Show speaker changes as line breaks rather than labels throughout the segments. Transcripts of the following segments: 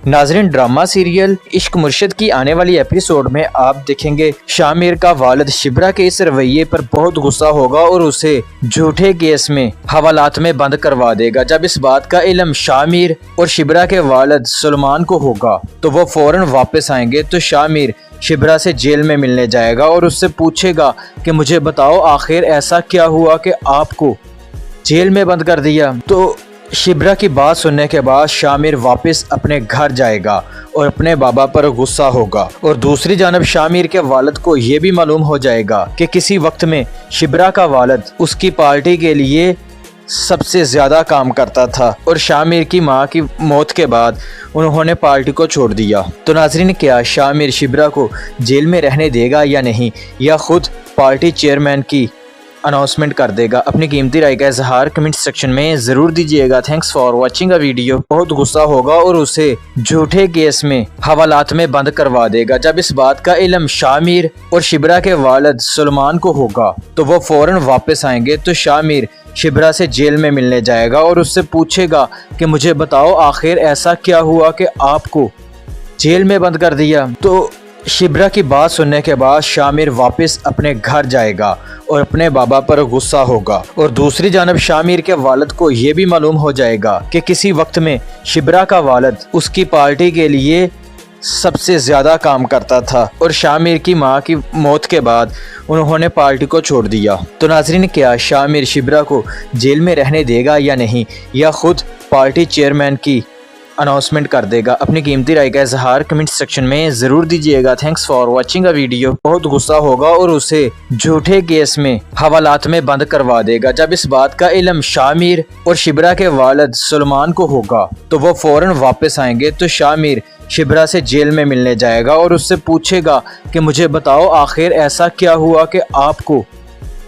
नाजरीन, drama serial इश्क मुर्शिद की आने वाली एपिसोड में आप देखेंगे शामिर का वालिद शिब्रा के इस रवैये पर बहुत गुस्सा होगा और उसे झूठे केस में हवालात में बंद करवा देगा। जब इस बात का इल्म शामिर और शिब्रा के वालिद सलमान को होगा तो वो फौरन वापस आएंगे। तो शामिर शिब्रा से जेल में मिलने जाएगा और उससे पूछेगा कि मुझे बताओ आखिर ऐसा क्या हुआ कि आपको जेल में बंद कर दिया। तो शिब्रा की बात सुनने के बाद शामिर वापस अपने घर जाएगा और अपने बाबा पर गुस्सा होगा। और दूसरी जानब शामिर के वालिद को ये भी मालूम हो जाएगा कि किसी वक्त में शिब्रा का वालिद उसकी पार्टी के लिए सबसे ज़्यादा काम करता था और शामिर की मां की मौत के बाद उन्होंने पार्टी को छोड़ दिया। तो नाजरीन, क्या शामिर शिब्रा को जेल में रहने देगा या नहीं, या खुद पार्टी चेयरमैन की अनाउंसमेंट कर देगा? अपनी कीमती राय का इजहार कमेंट सेक्शन में ज़रूर दीजिएगा। Thanks for watching a video. बहुत गुस्सा होगा और उसे झूठे केस में हवालात में बंद करवा देगा। जब इस बात का इल्म शामिर और शिब्रा के वालिद सलमान को होगा तो वो फौरन वापस आएंगे। तो शामिर शिब्रा से जेल में मिलने जाएगा और उससे पूछेगा कि मुझे बताओ आखिर ऐसा क्या हुआ कि आपको जेल में बंद कर दिया। तो शिब्रा की बात सुनने के बाद शामिर वापस अपने घर जाएगा और अपने बाबा पर गुस्सा होगा। और दूसरी जानब शामिर के वालिद को ये भी मालूम हो जाएगा कि किसी वक्त में शिब्रा का वालिद उसकी पार्टी के लिए सबसे ज़्यादा काम करता था और शामिर की मां की मौत के बाद उन्होंने पार्टी को छोड़ दिया। तो नाजरीन, क्या शामिर शिब्रा को जेल में रहने देगा या नहीं, या खुद पार्टी चेयरमैन की अनाउंसमेंट कर देगा? अपनी कीमती राय का इजहार कमेंट सेक्शन में ज़रूर दीजिएगा। Thanks for watching a video. बहुत गुस्सा होगा और उसे झूठे केस में हवालात में बंद करवा देगा। जब इस बात का इल्म शामिर और शिब्रा के वालिद सलमान को होगा तो वो फौरन वापस आएंगे। तो शामिर शिब्रा से जेल में मिलने जाएगा और उससे पूछेगा कि मुझे बताओ आखिर ऐसा क्या हुआ कि आपको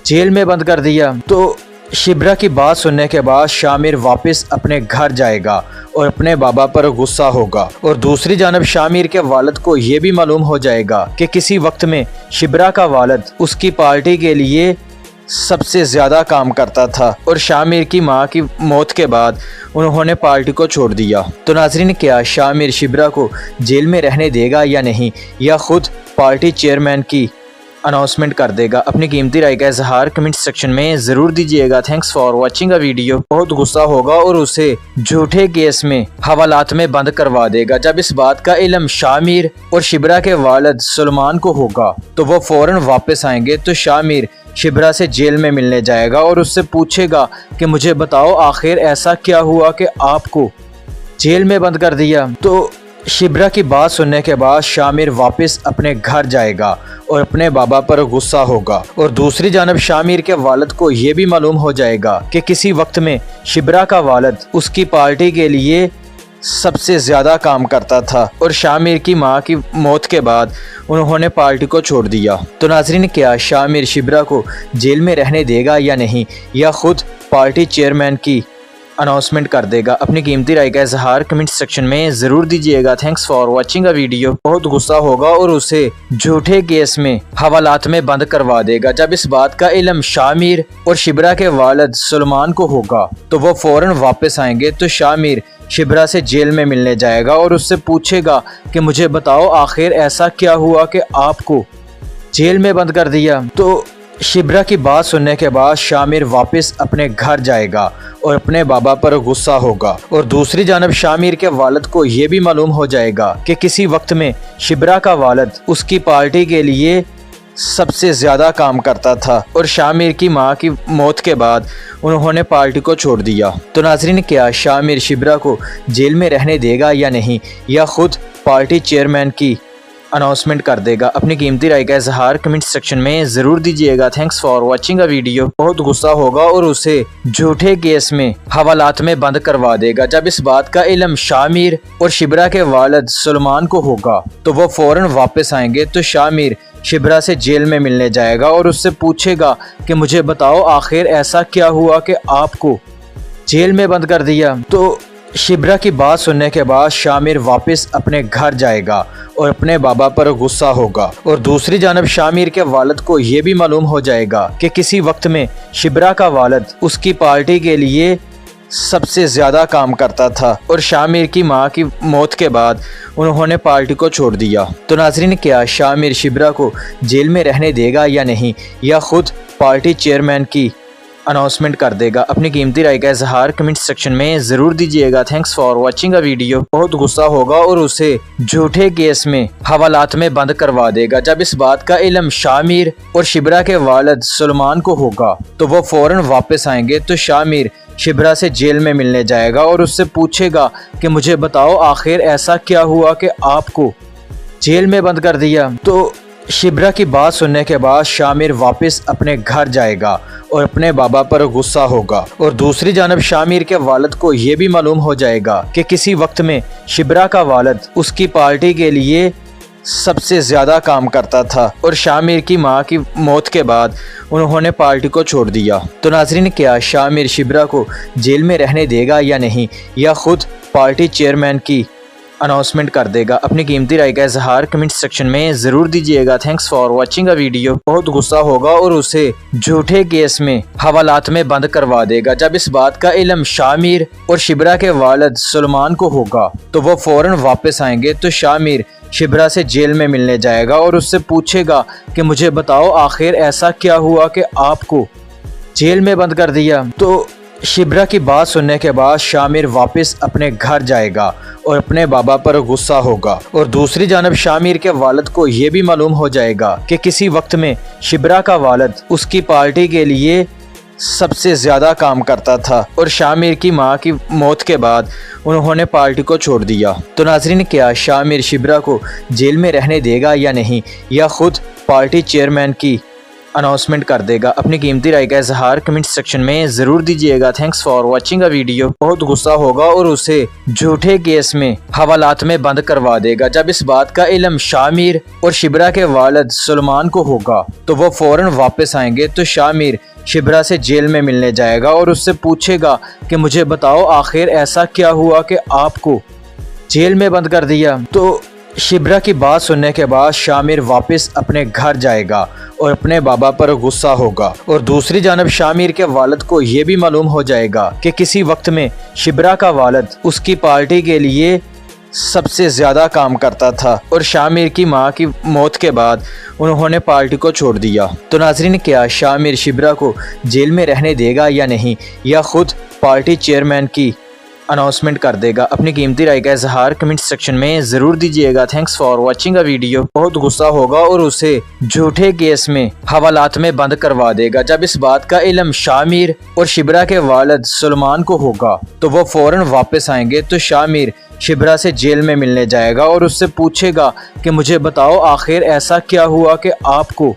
जेल में बंद कर दिया। तो शिब्रा की बात सुनने के बाद शामिर वापस अपने घर जाएगा और अपने बाबा पर गुस्सा होगा। और दूसरी जानब शामिर के वालिद को ये भी मालूम हो जाएगा कि किसी वक्त में शिब्रा का वालिद उसकी पार्टी के लिए सबसे ज़्यादा काम करता था और शामिर की मां की मौत के बाद उन्होंने पार्टी को छोड़ दिया। तो नाजरीन, क्या शामिर शिब्रा को जेल में रहने देगा या नहीं, या खुद पार्टी चेयरमैन की अनाउंसमेंट कर देगा? अपनी कीमती राय का इजहार कमेंट सेक्शन में ज़रूर दीजिएगा। Thanks for watching a video. बहुत गुस्सा होगा और उसे झूठे केस में हवालात में बंद करवा देगा। जब इस बात का इल्म शामिर और शिब्रा के वालिद सलमान को होगा तो वो फौरन वापस आएंगे। तो शामिर शिब्रा से जेल में मिलने जाएगा और उससे पूछेगा कि मुझे बताओ आखिर ऐसा क्या हुआ कि आपको जेल में बंद कर दिया। तो शिब्रा की बात सुनने के बाद शामिर वापस अपने घर जाएगा और अपने बाबा पर गुस्सा होगा। और दूसरी जानब शामिर के वालिद को ये भी मालूम हो जाएगा कि किसी वक्त में शिब्रा का वालिद उसकी पार्टी के लिए सबसे ज़्यादा काम करता था और शामिर की मां की मौत के बाद उन्होंने पार्टी को छोड़ दिया। तो नाजरीन, क्या शामिर शिब्रा को जेल में रहने देगा या नहीं, या खुद पार्टी चेयरमैन की अनाउंसमेंट कर देगा? अपनी कीमती राय का इजहार कमेंट सेक्शन में ज़रूर दीजिएगा। Thanks for watching a video. बहुत गुस्सा होगा और उसे झूठे केस में हवालात में बंद करवा देगा। जब इस बात का इल्म शामिर और शिब्रा के वालिद सलमान को होगा तो वो फौरन वापस आएंगे। तो शामिर शिब्रा से जेल में मिलने जाएगा और उससे पूछेगा कि मुझे बताओ आखिर ऐसा क्या हुआ कि आपको जेल में बंद कर दिया। तो शिब्रा की बात सुनने के बाद शामिर वापस अपने घर जाएगा और अपने बाबा पर गुस्सा होगा। और दूसरी जानब शामिर के वालिद को ये भी मालूम हो जाएगा कि किसी वक्त में शिब्रा का वालिद उसकी पार्टी के लिए सबसे ज़्यादा काम करता था और शामिर की मां की मौत के बाद उन्होंने पार्टी को छोड़ दिया। तो नाजरीन, क्या शामिर शिब्रा को जेल में रहने देगा या नहीं, या खुद पार्टी चेयरमैन की अनाउंसमेंट कर देगा? अपनी कीमती राय का इजहार कमेंट सेक्शन में ज़रूर दीजिएगा। Thanks for watching a video. बहुत गुस्सा होगा और उसे झूठे केस में हवालात में बंद करवा देगा। जब इस बात का इल्म शामिर और शिब्रा के वालिद सलमान को होगा तो वो फौरन वापस आएंगे। तो शामिर शिब्रा से जेल में मिलने जाएगा और उससे पूछेगा कि मुझे बताओ आखिर ऐसा क्या हुआ कि आपको जेल में बंद कर दिया। तो शिब्रा की बात सुनने के बाद शामिर वापस अपने घर जाएगा और अपने बाबा पर गुस्सा होगा। और दूसरी जानब शामिर के वालिद को ये भी मालूम हो जाएगा कि किसी वक्त में शिब्रा का वालिद उसकी पार्टी के लिए सबसे ज्यादा काम करता था और शामिर की मां की मौत के बाद उन्होंने पार्टी को छोड़ दिया। तो नाजरीन, क्या शामिर शिब्रा को जेल में रहने देगा या नहीं, या खुद पार्टी चेयरमैन की अनाउंसमेंट कर देगा? अपनी कीमती राय का इजहार कमेंट सेक्शन में ज़रूर दीजिएगा। Thanks for watching a video. बहुत गुस्सा होगा और उसे झूठे केस में हवालात में बंद करवा देगा। जब इस बात का इल्म शामिर और शिब्रा के वालिद सलमान को होगा तो वो फौरन वापस आएंगे। तो शामिर शिब्रा से जेल में मिलने जाएगा और उससे पूछेगा कि मुझे बताओ आखिर ऐसा क्या हुआ कि आपको जेल में बंद कर दिया। तो शिब्रा की बात सुनने के बाद शामिर वापस अपने घर जाएगा और अपने बाबा पर गुस्सा होगा। और दूसरी जानब शामिर के वालिद को ये भी मालूम हो जाएगा कि किसी वक्त में शिब्रा का वालिद उसकी पार्टी के लिए सबसे ज्यादा काम करता था और शामिर की मां की मौत के बाद उन्होंने पार्टी को छोड़ दिया। तो नाजरीन, क्या शामिर शिब्रा को जेल में रहने देगा या नहीं, या खुद पार्टी चेयरमैन की अनाउंसमेंट कर देगा? अपनी कीमती राय का इजहार कमेंट सेक्शन में ज़रूर दीजिएगा। Thanks for watching a video. बहुत गुस्सा होगा और उसे झूठे केस में हवालात में बंद करवा देगा। जब इस बात का इल्म शामिर और शिब्रा के वालिद सलमान को होगा तो वो फौरन वापस आएंगे। तो शामिर शिब्रा से जेल में मिलने जाएगा और उससे पूछेगा कि मुझे बताओ आखिर ऐसा क्या हुआ कि आपको जेल में बंद कर दिया। तो शिब्रा की बात सुनने के बाद शामिर वापस अपने घर जाएगा और अपने बाबा पर गुस्सा होगा। और दूसरी जानब शामिर के वालिद को ये भी मालूम हो जाएगा कि किसी वक्त में शिब्रा का वालिद उसकी पार्टी के लिए सबसे ज्यादा काम करता था और शामिर की मां की मौत के बाद उन्होंने पार्टी को छोड़ दिया। तो नाजरीन, क्या शामिर शिब्रा को जेल में रहने देगा या नहीं, या खुद पार्टी चेयरमैन की अनाउंसमेंट कर देगा? अपनी कीमती राय का इजहार कमेंट सेक्शन में ज़रूर दीजिएगा। Thanks for watching a video. बहुत गुस्सा होगा और उसे झूठे केस में हवालात में बंद करवा देगा। जब इस बात का इल्म शामिर और शिब्रा के वालिद सलमान को होगा तो वो फौरन वापस आएंगे। तो शामिर शिब्रा से जेल में मिलने जाएगा और उससे पूछेगा कि मुझे बताओ आखिर ऐसा क्या हुआ कि आपको जेल में बंद कर दिया। तो शिब्रा की बात सुनने के बाद शामिर वापस अपने घर जाएगा और अपने बाबा पर गुस्सा होगा। और दूसरी जानब शामिर के वालिद को ये भी मालूम हो जाएगा कि किसी वक्त में शिब्रा का वालिद उसकी पार्टी के लिए सबसे ज्यादा काम करता था और शामिर की मां की मौत के बाद उन्होंने पार्टी को छोड़ दिया। तो नाजरीन, क्या शामिर शिब्रा को जेल में रहने देगा या नहीं, या खुद पार्टी चेयरमैन की अनाउंसमेंट कर देगा? अपनी कीमती राय का इजहार कमेंट सेक्शन में ज़रूर दीजिएगा। Thanks for watching a video. बहुत गुस्सा होगा और उसे झूठे केस में हवालात में बंद करवा देगा। जब इस बात का इल्म शामिर और शिब्रा के वालिद सलमान को होगा तो वो फौरन वापस आएंगे। तो शामिर शिब्रा से जेल में मिलने जाएगा और उससे पूछेगा कि मुझे बताओ आखिर ऐसा क्या हुआ कि आपको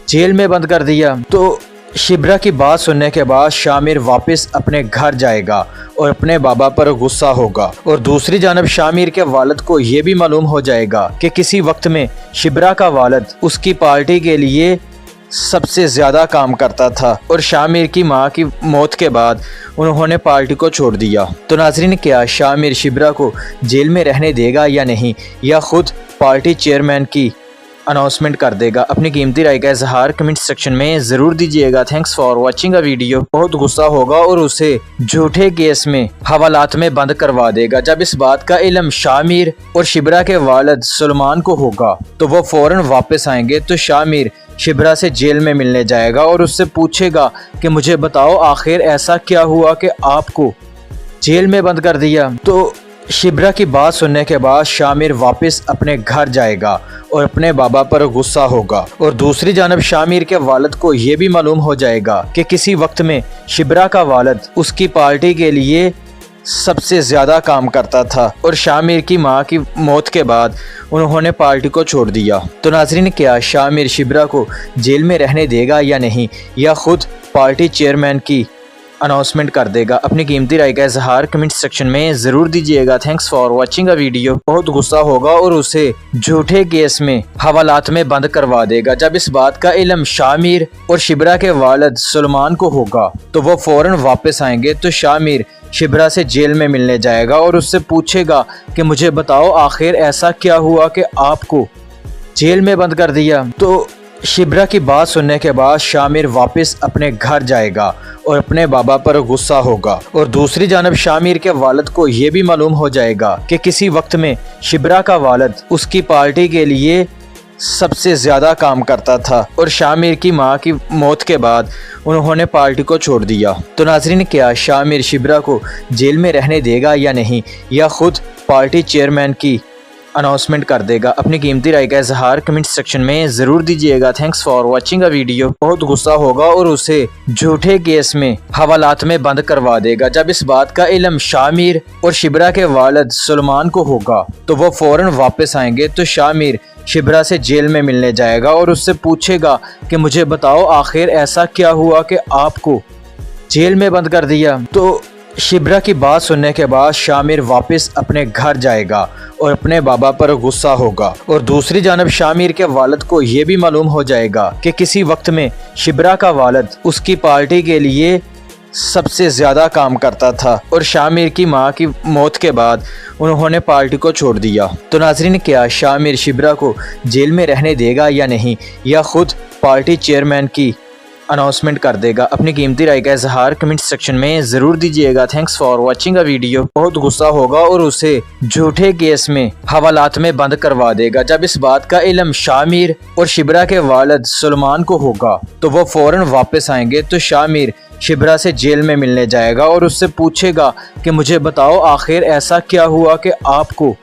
जेल में बंद कर दिया। तो शिब्रा की बात सुनने के बाद शामिर वापस अपने घर जाएगा और अपने बाबा पर गुस्सा होगा। और दूसरी जानब शामिर के वालिद को ये भी मालूम हो जाएगा कि किसी वक्त में शिब्रा का वालिद उसकी पार्टी के लिए सबसे ज्यादा काम करता था और शामिर की मां की मौत के बाद उन्होंने पार्टी को छोड़ दिया। तो नाजरीन, क्या शामिर शिब्रा को जेल में रहने देगा या नहीं, या खुद पार्टी चेयरमैन की अनाउंसमेंट कर देगा? अपनी कीमती राय का इजहार कमेंट सेक्शन में ज़रूर दीजिएगा। Thanks for watching a video. बहुत गुस्सा होगा और उसे झूठे केस में हवालात में बंद करवा देगा। जब इस बात का इल्म शामिर और शिब्रा के वालिद सलमान को होगा तो वो फौरन वापस आएंगे। तो शामिर शिब्रा से जेल में मिलने जाएगा और उससे पूछेगा कि मुझे बताओ आखिर ऐसा क्या हुआ कि आपको जेल में बंद कर दिया। तो शिब्रा की बात सुनने के बाद शामिर वापस अपने घर जाएगा और अपने बाबा पर गुस्सा होगा। और दूसरी जानब शामिर के वालिद को ये भी मालूम हो जाएगा कि किसी वक्त में शिब्रा का वालिद उसकी पार्टी के लिए सबसे ज्यादा काम करता था और शामिर की मां की मौत के बाद उन्होंने पार्टी को छोड़ दिया। तो नाजरीन, क्या शामिर शिब्रा को जेल में रहने देगा या नहीं, या खुद पार्टी चेयरमैन की अनाउंसमेंट कर देगा? अपनी कीमती राय का इजहार कमेंट सेक्शन में ज़रूर दीजिएगा। Thanks for watching a video. बहुत गुस्सा होगा और उसे झूठे केस में हवालात में बंद करवा देगा। जब इस बात का इल्म शामिर और शिब्रा के वालिद सलमान को होगा तो वो फौरन वापस आएंगे। तो शामिर शिब्रा से जेल में मिलने जाएगा और उससे पूछेगा कि मुझे बताओ आखिर ऐसा क्या हुआ कि आपको जेल में बंद कर दिया। तो शिब्रा की बात सुनने के बाद शामिर वापस अपने घर जाएगा और अपने बाबा पर गुस्सा होगा। और दूसरी जानब शामिर के वालिद को ये भी मालूम हो जाएगा कि किसी वक्त में शिब्रा का वालिद उसकी पार्टी के लिए सबसे ज़्यादा काम करता था और शामिर की मां की मौत के बाद उन्होंने पार्टी को छोड़ दिया। तो नाज़रीन, क्या शामिर शिब्रा को जेल में रहने देगा या नहीं, या खुद पार्टी चेयरमैन की अनाउंसमेंट कर देगा? अपनी कीमती राय का इजहार कमेंट सेक्शन में ज़रूर दीजिएगा। Thanks for watching a video. बहुत गुस्सा होगा और उसे झूठे केस में हवालात में बंद करवा देगा। जब इस बात का इल्म शामिर और शिब्रा के वालिद सुलेमान को होगा तो वो फौरन वापस आएंगे। तो शामिर शिब्रा से जेल में मिलने जाएगा और उससे पूछेगा कि मुझे बताओ आखिर ऐसा क्या हुआ कि आपको जेल में बंद कर दिया। तो शिब्रा की बात सुनने के बाद शामिर वापस अपने घर जाएगा और अपने बाबा पर गुस्सा होगा। और दूसरी जानब शामिर के वालिद को ये भी मालूम हो जाएगा कि किसी वक्त में शिब्रा का वालिद उसकी पार्टी के लिए सबसे ज़्यादा काम करता था और शामिर की मां की मौत के बाद उन्होंने पार्टी को छोड़ दिया। तो नाज़रीन, क्या शामिर शिब्रा को जेल में रहने देगा या नहीं, या खुद पार्टी चेयरमैन की अनाउंसमेंट कर देगा? अपनी कीमती राय का इजहार कमेंट सेक्शन में ज़रूर दीजिएगा। Thanks for watching a video. बहुत गुस्सा होगा और उसे झूठे केस में हवालात में बंद करवा देगा। जब इस बात का इल्म शामिर और शिब्रा के वालिद सुलेमान को होगा तो वो फौरन वापस आएंगे। तो शामिर शिब्रा से जेल में मिलने जाएगा और उससे पूछेगा कि मुझे बताओ आखिर ऐसा क्या हुआ कि आपको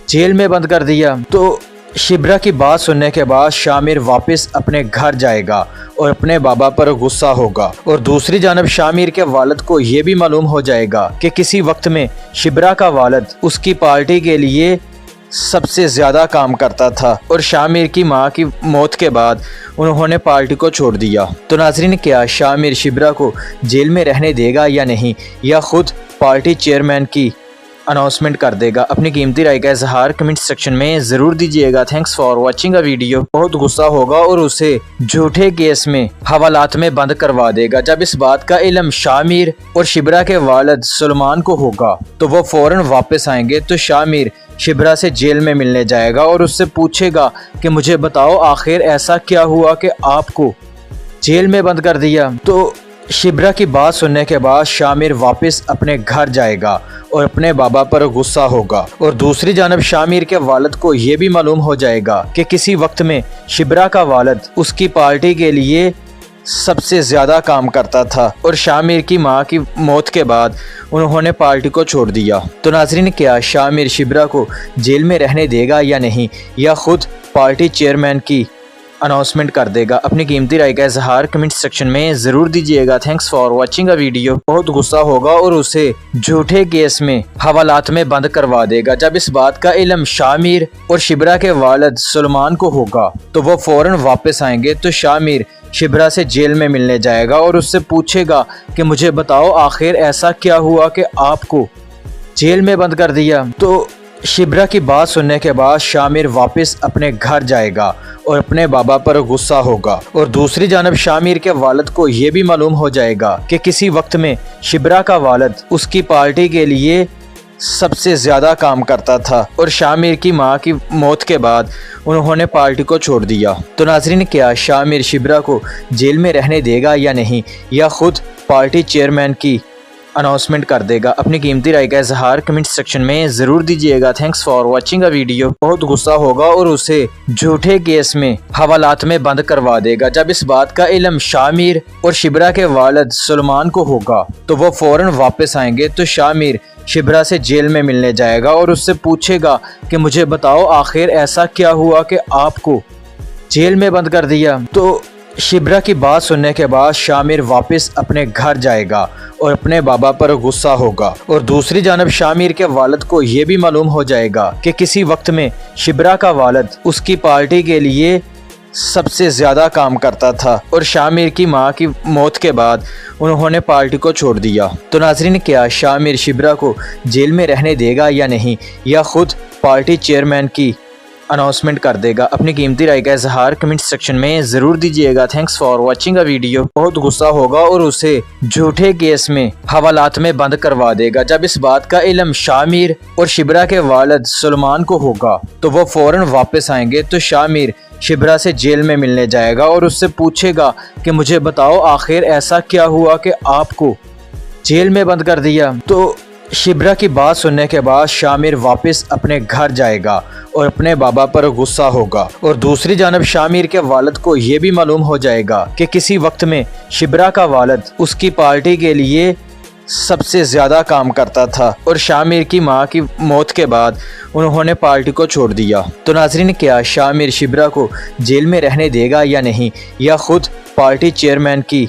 जेल में बंद कर दिया। तो शिब्रा की बात सुनने के बाद शामिर वापस अपने घर जाएगा और अपने बाबा पर गुस्सा होगा। और दूसरी जानब शामिर के वालिद को ये भी मालूम हो जाएगा कि किसी वक्त में शिब्रा का वालिद उसकी पार्टी के लिए सबसे ज़्यादा काम करता था और शामिर की मां की मौत के बाद उन्होंने पार्टी को छोड़ दिया। तो नाज़रीन, क्या शामिर शिब्रा को जेल में रहने देगा या नहीं, या खुद पार्टी चेयरमैन की अनाउंसमेंट कर देगा? अपनी कीमती राय का इजहार कमेंट सेक्शन में ज़रूर दीजिएगा। Thanks for watching a video. बहुत गुस्सा होगा और उसे झूठे केस में हवालात में बंद करवा देगा। जब इस बात का इल्म शामिर और शिब्रा के वालिद सुलेमान को होगा तो वो फौरन वापस आएंगे। तो शामिर शिब्रा से जेल में मिलने जाएगा और उससे पूछेगा कि मुझे बताओ आखिर ऐसा क्या हुआ कि आपको जेल में बंद कर दिया। तो शिब्रा की बात सुनने के बाद शामिर वापस अपने घर जाएगा और अपने बाबा पर गुस्सा होगा। और दूसरी जानब शामिर के वालिद को ये भी मालूम हो जाएगा कि किसी वक्त में शिब्रा का वालिद उसकी पार्टी के लिए सबसे ज़्यादा काम करता था और शामिर की मां की मौत के बाद उन्होंने पार्टी को छोड़ दिया। तो नाज़रीन, क्या शामिर शिब्रा को जेल में रहने देगा या नहीं, या खुद पार्टी चेयरमैन की अनाउंसमेंट कर देगा? अपनी कीमती राय का इजहार कमेंट सेक्शन में ज़रूर दीजिएगा। Thanks for watching a video. बहुत गुस्सा होगा और उसे झूठे केस में हवालात में बंद करवा देगा। जब इस बात का इल्म शामिर और शिब्रा के वालिद सुलेमान को होगा तो वो फौरन वापस आएंगे। तो शामिर शिब्रा से जेल में मिलने जाएगा और उससे पूछेगा कि मुझे बताओ आखिर ऐसा क्या हुआ कि आपको जेल में बंद कर दिया। तो शिब्रा की बात सुनने के बाद शामिर वापस अपने घर जाएगा और अपने बाबा पर गुस्सा होगा। और दूसरी जानब शामिर के वालिद को ये भी मालूम हो जाएगा कि किसी वक्त में शिब्रा का वालिद उसकी पार्टी के लिए सबसे ज़्यादा काम करता था और शामिर की मां की मौत के बाद उन्होंने पार्टी को छोड़ दिया। तो नाज़रीन, क्या शामिर शिब्रा को जेल में रहने देगा या नहीं, या खुद पार्टी चेयरमैन की अनाउंसमेंट कर देगा? अपनी कीमती राय का इजहार कमेंट सेक्शन में ज़रूर दीजिएगा। Thanks for watching a video. बहुत गुस्सा होगा और उसे झूठे केस में हवालात में बंद करवा देगा। जब इस बात का इल्म शामिर और शिब्रा के वालिद सुलेमान को होगा तो वो फौरन वापस आएंगे। तो शामिर शिब्रा से जेल में मिलने जाएगा और उससे पूछेगा कि मुझे बताओ आखिर ऐसा क्या हुआ कि आपको जेल में बंद कर दिया। तो शिब्रा की बात सुनने के बाद शामिर वापस अपने घर जाएगा और अपने बाबा पर गुस्सा होगा। और दूसरी जानब शामिर के वालिद को ये भी मालूम हो जाएगा कि किसी वक्त में शिब्रा का वालिद उसकी पार्टी के लिए सबसे ज़्यादा काम करता था और शामिर की मां की मौत के बाद उन्होंने पार्टी को छोड़ दिया। तो नाज़रीन, क्या शामिर शिब्रा को जेल में रहने देगा या नहीं, या खुद पार्टी चेयरमैन की अनाउंसमेंट कर देगा। अपनी कीमती राय का इजहार कमेंट सेक्शन में जरूर दीजिएगा। Thanks for watching a video. बहुत गुस्सा होगा और उसे झूठे केस में हवालात में बंद करवा देगा। जब इस बात का इल्म शामिर और शिब्रा के वालिद सुलेमान को होगा तो वो फौरन वापस आएंगे। तो शामिर शिब्रा से जेल में मिलने जाएगा और उससे पूछेगा कि मुझे बताओ आखिर ऐसा क्या हुआ कि आपको जेल में बंद कर दिया। तो शिब्रा की बात सुनने के बाद शामिर वापस अपने घर जाएगा और अपने बाबा पर गुस्सा होगा। और दूसरी जानब शामिर के वालिद को ये भी मालूम हो जाएगा कि किसी वक्त में शिब्रा का वालिद उसकी पार्टी के लिए सबसे ज्यादा काम करता था और शामिर की मां की मौत के बाद उन्होंने पार्टी को छोड़ दिया। तो नाजरीन, क्या शामिर शिब्रा को जेल में रहने देगा या नहीं, या खुद पार्टी चेयरमैन की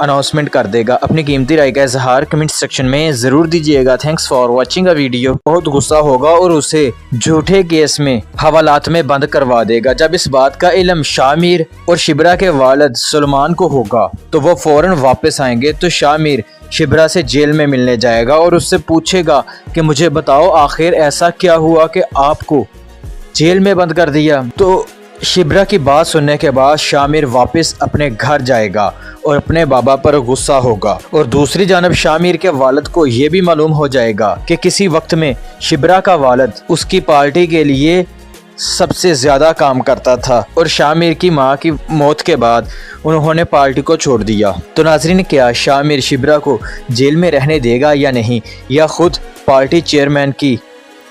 अनाउंसमेंट कर देगा? अपनी कीमती राय का इजहार कमेंट सेक्शन में जरूर दीजिएगा। Thanks for watching a video. बहुत गुस्सा होगा और उसे झूठे केस में हवालात में बंद करवा देगा। जब इस बात का इल्म शामिर और शिब्रा के वालिद सुलेमान को होगा तो वो फौरन वापस आएंगे। तो शामिर शिब्रा से जेल में मिलने जाएगा और उससे पूछेगा कि मुझे बताओ आखिर ऐसा क्या हुआ कि आपको जेल में बंद कर दिया। तो शिब्रा की बात सुनने के बाद शामिर वापस अपने घर जाएगा और अपने बाबा पर गुस्सा होगा। और दूसरी जानब शामिर के वालिद को ये भी मालूम हो जाएगा कि किसी वक्त में शिब्रा का वालिद उसकी पार्टी के लिए सबसे ज्यादा काम करता था और शामिर की मां की मौत के बाद उन्होंने पार्टी को छोड़ दिया। तो नाजरीन, क्या शामिर शिब्रा को जेल में रहने देगा या नहीं, या खुद पार्टी चेयरमैन की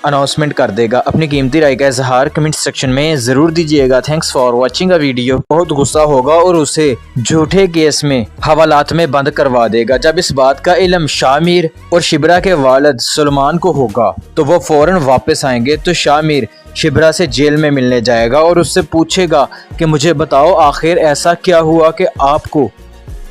अनाउंसमेंट कर देगा? अपनी कीमती राय का इजहार कमेंट सेक्शन में जरूर दीजिएगा। Thanks for watching a video. बहुत गुस्सा होगा और उसे झूठे केस में हवालात में बंद करवा देगा। जब इस बात का इल्म शामिर और शिब्रा के वालिद सुलेमान को होगा तो वो फौरन वापस आएंगे। तो शामिर शिब्रा से जेल में मिलने जाएगा और उससे पूछेगा कि मुझे बताओ आखिर ऐसा क्या हुआ कि आपको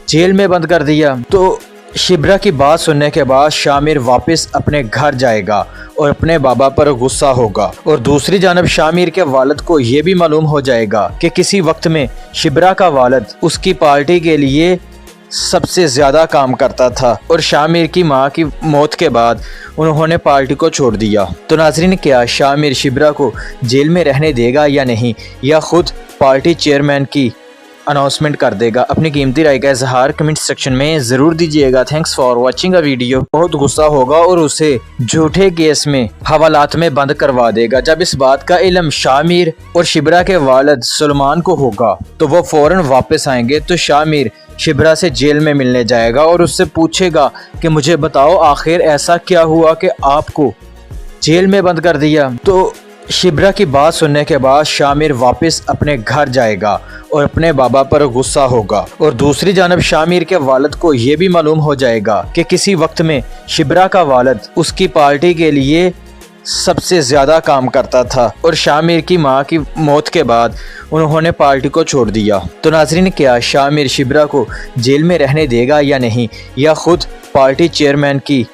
जेल में बंद कर दिया। तो शिब्रा की बात सुनने के बाद शामिर वापस अपने घर जाएगा और अपने बाबा पर गुस्सा होगा। और दूसरी जानब शामिर के वालिद को ये भी मालूम हो जाएगा कि किसी वक्त में शिब्रा का वालिद उसकी पार्टी के लिए सबसे ज्यादा काम करता था और शामिर की मां की मौत के बाद उन्होंने पार्टी को छोड़ दिया। तो नाजरीन, क्या शामिर शिब्रा को जेल में रहने देगा या नहीं, या खुद पार्टी चेयरमैन की अनाउंसमेंट कर देगा? अपनी कीमती राय का इजहार कमेंट सेक्शन में जरूर दीजिएगा। Thanks for watching a video. बहुत गुस्सा होगा और उसे झूठे केस में हवालात में बंद करवा देगा। जब इस बात का इल्म शामिर और शिब्रा के वालिद सुलेमान को होगा तो वो फौरन वापस आएंगे। तो शामिर शिब्रा से जेल में मिलने जाएगा और उससे पूछेगा कि मुझे बताओ आखिर ऐसा क्या हुआ कि आपको जेल में बंद कर दिया। तो शिब्रा की बात सुनने के बाद शामिर वापस अपने घर जाएगा और अपने बाबा पर गुस्सा होगा। और दूसरी जानब शामिर के वालिद को ये भी मालूम हो जाएगा कि किसी वक्त में शिब्रा का वालिद उसकी पार्टी के लिए सबसे ज्यादा काम करता था और शामिर की मां की मौत के बाद उन्होंने पार्टी को छोड़ दिया। तो नाजरीन, क्या शामिर शिब्रा को जेल में रहने देगा या नहीं, या खुद पार्टी चेयरमैन की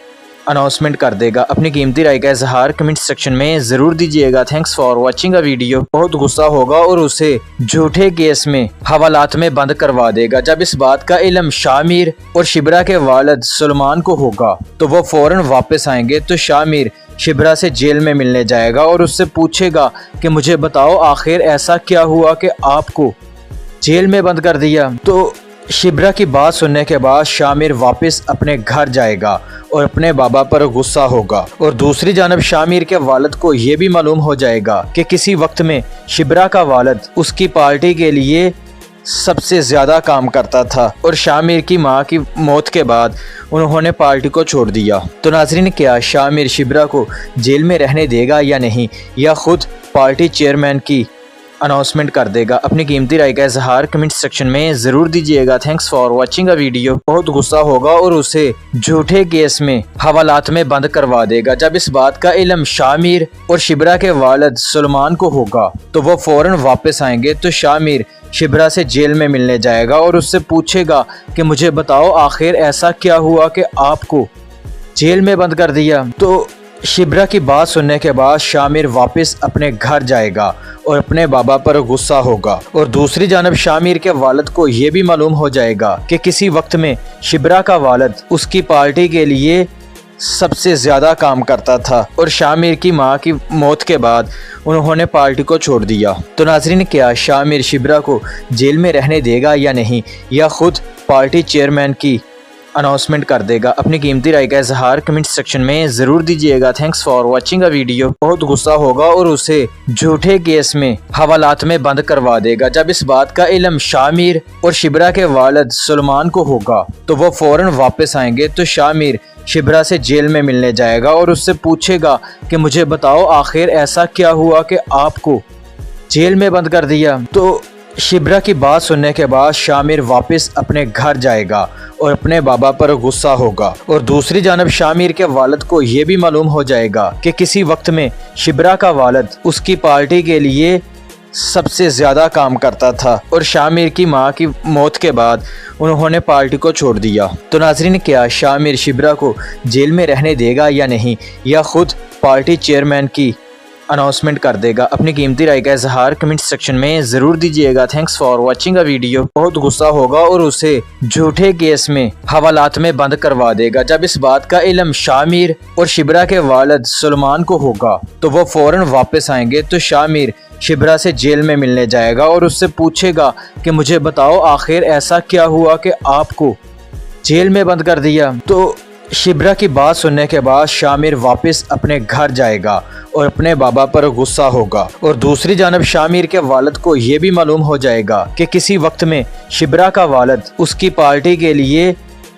अनाउंसमेंट कर देगा? अपनी कीमती राय का इजहार कमेंट सेक्शन में जरूर दीजिएगा। Thanks for watching a video. बहुत गुस्सा होगा और उसे झूठे केस में हवालात में बंद करवा देगा। जब इस बात का इल्म शामिर और शिब्रा के वालिद सुलेमान को होगा तो वो फौरन वापस आएंगे। तो शामिर शिब्रा से जेल में मिलने जाएगा और उससे पूछेगा कि मुझे बताओ आखिर ऐसा क्या हुआ कि आपको जेल में बंद कर दिया। तो शिब्रा की बात सुनने के बाद शामिर वापस अपने घर जाएगा और अपने बाबा पर गुस्सा होगा। और दूसरी जानब शामिर के वालिद को ये भी मालूम हो जाएगा कि किसी वक्त में शिब्रा का वालिद उसकी पार्टी के लिए सबसे ज्यादा काम करता था और शामिर की मां की मौत के बाद उन्होंने पार्टी को छोड़ दिया। तो नाजरीन, क्या शामिर शिब्रा को जेल में रहने देगा या नहीं, या खुद पार्टी चेयरमैन की अनाउंसमेंट कर देगा? अपनी कीमती राय का इजहार कमेंट सेक्शन में जरूर दीजिएगा। Thanks for watching a video. बहुत गुस्सा होगा और उसे झूठे केस में हवालात में बंद करवा देगा। जब इस बात का इल्म शामिर और शिब्रा के वालिद सुलेमान को होगा तो वो फौरन वापस आएंगे। तो शामिर शिब्रा से जेल में मिलने जाएगा और उससे पूछेगा कि मुझे बताओ आखिर ऐसा क्या हुआ कि आपको जेल में बंद कर दिया। तो शिब्रा की बात सुनने के बाद शामिर वापस अपने घर जाएगा और अपने बाबा पर गुस्सा होगा। और दूसरी जानब शामिर के वालिद को ये भी मालूम हो जाएगा कि किसी वक्त में शिब्रा का वालिद उसकी पार्टी के लिए सबसे ज्यादा काम करता था और शामिर की मां की मौत के बाद उन्होंने पार्टी को छोड़ दिया। तो नाजरीन, क्या शामिर शिब्रा को जेल में रहने देगा या नहीं, या खुद पार्टी चेयरमैन की अनाउंसमेंट कर देगा? अपनी कीमती राय का इजहार कमेंट सेक्शन में ज़रूर दीजिएगा। Thanks for watching a video. बहुत गुस्सा होगा और उसे झूठे केस में हवालात में बंद करवा देगा। जब इस बात का इल्म शामिर और शिब्रा के वालिद सलमान को होगा तो वो फौरन वापस आएंगे। तो शामिर शिब्रा से जेल में मिलने जाएगा और उससे पूछेगा कि मुझे बताओ आखिर ऐसा क्या हुआ कि आपको जेल में बंद कर दिया। तो शिब्रा की बात सुनने के बाद शामिर वापस अपने घर जाएगा और अपने बाबा पर गुस्सा होगा। और दूसरी जानब शामिर के वालिद को ये भी मालूम हो जाएगा कि किसी वक्त में शिब्रा का वालिद उसकी पार्टी के लिए सबसे ज्यादा काम करता था और शामिर की मां की मौत के बाद उन्होंने पार्टी को छोड़ दिया। तो नाजरीन, क्या शामिर शिब्रा को जेल में रहने देगा या नहीं, या खुद पार्टी चेयरमैन की अनाउंसमेंट कर देगा? अपनी कीमती राय का इजहार कमेंट सेक्शन में ज़रूर दीजिएगा। Thanks for watching a video. बहुत गुस्सा होगा और उसे झूठे केस में हवालात में बंद करवा देगा। जब इस बात का इल्म शामिर और शिब्रा के वालिद सलमान को होगा तो वो फौरन वापस आएंगे। तो शामिर शिब्रा से जेल में मिलने जाएगा और उससे पूछेगा कि मुझे बताओ आखिर ऐसा क्या हुआ कि आपको जेल में बंद कर दिया। तो शिब्रा की बात सुनने के बाद शामिर वापस अपने घर जाएगा और अपने बाबा पर गुस्सा होगा। और दूसरी जानब शामिर के वालिद को ये भी मालूम हो जाएगा कि किसी वक्त में शिब्रा का वालिद उसकी पार्टी के लिए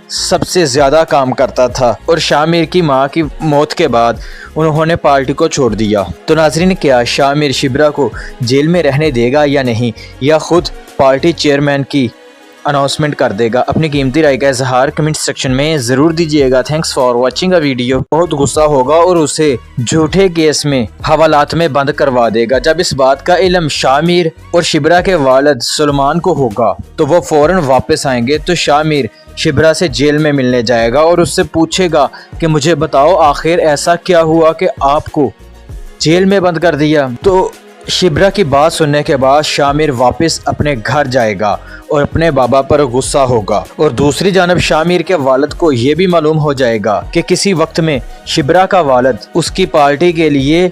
सबसे ज्यादा काम करता था और शामिर की मां की मौत के बाद उन्होंने पार्टी को छोड़ दिया। तो नाजरीन, क्या शामिर शिब्रा को जेल में रहने देगा या नहीं, या खुद पार्टी चेयरमैन की अनाउंसमेंट कर देगा? अपनी कीमती राय का इजहार कमेंट सेक्शन में ज़रूर दीजिएगा। Thanks for watching a video. बहुत गुस्सा होगा और उसे झूठे केस में हवालात में बंद करवा देगा। जब इस बात का इल्म शामिर और शिब्रा के वालिद सलमान को होगा तो वो फौरन वापस आएंगे। तो शामिर शिब्रा से जेल में मिलने जाएगा और उससे पूछेगा कि मुझे बताओ आखिर ऐसा क्या हुआ कि आपको जेल में बंद कर दिया। तो शिब्रा की बात सुनने के बाद शामिर वापस अपने घर जाएगा और अपने बाबा पर गुस्सा होगा। और दूसरी जानब शामिर के वालिद को ये भी मालूम हो जाएगा कि किसी वक्त में शिब्रा का वालिद उसकी पार्टी के लिए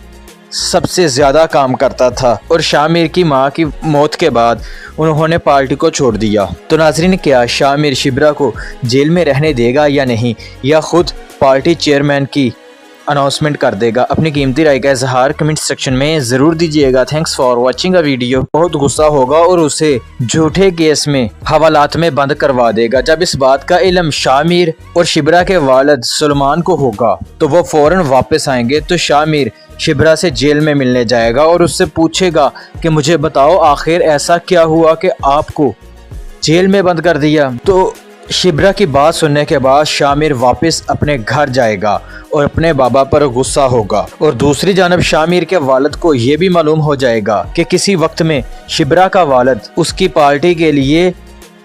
सबसे ज्यादा काम करता था और शामिर की मां की मौत के बाद उन्होंने पार्टी को छोड़ दिया। तो नाजरीन, क्या शामिर शिब्रा को जेल में रहने देगा या नहीं, या खुद पार्टी चेयरमैन की अनाउंसमेंट कर देगा? अपनी कीमती राय का इजहार कमेंट सेक्शन में ज़रूर दीजिएगा। Thanks for watching a video. बहुत गुस्सा होगा और उसे झूठे केस में हवालात में बंद करवा देगा। जब इस बात का इल्म शामिर और शिब्रा के वालिद सलमान को होगा तो वो फौरन वापस आएंगे। तो शामिर शिब्रा से जेल में मिलने जाएगा और उससे पूछेगा कि मुझे बताओ आखिर ऐसा क्या हुआ कि आपको जेल में बंद कर दिया। तो शिब्रा की बात सुनने के बाद शामिर वापस अपने घर जाएगा और अपने बाबा पर गुस्सा होगा। और दूसरी जानब शामिर के वालिद को ये भी मालूम हो जाएगा कि किसी वक्त में शिब्रा का वालिद उसकी पार्टी के लिए